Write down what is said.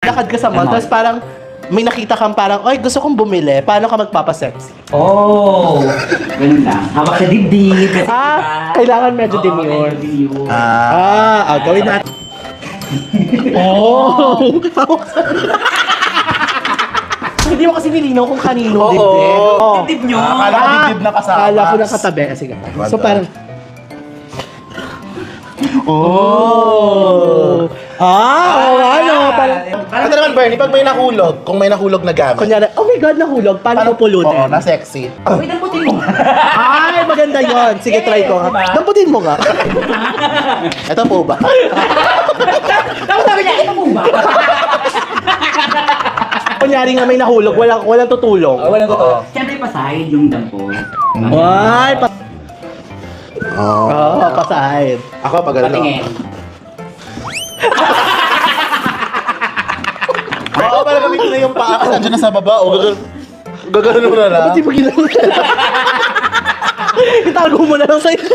lakad ka sa mall, tapos parang may nakita kang parang, oy, gusto kong bumili. Paano ka magpapasexy? Oh, ganun lang. Hawak sa dibdib. Kasi Kailangan medyo demure. demure. Gawin natin. Oh! Hindi mo kasi nilinaw kung kanino dibdib. Dibdib nyo. Akala ko dibdib na kasama. Akala ko lang katabi. Sige. So parang... Parang... Ito naman, Bernie, pag may nahulog, kung may nahulog na gamit. Kunyari, oh my God, nahulog. Paano pupulutin? Oo, na sexy. Wait, damputin mo. Ay, maganda yon. Sige, try ko. Diba? Damputin mo nga. Ito po ba? Tapos sabi niya, ito mo ba? Kunyari nga may nahulog, walang tutulong. Walang ko. Siyempre pasahid yung dampo. Ay, Oo. pasahid. Ako, pag ano. Patingin. Oo, parang gamitin na yung paa kasi andyan na sa baba. O, gagano mo na lang. Ba't di mo ginagawa? Itago mo na lang sa'yo.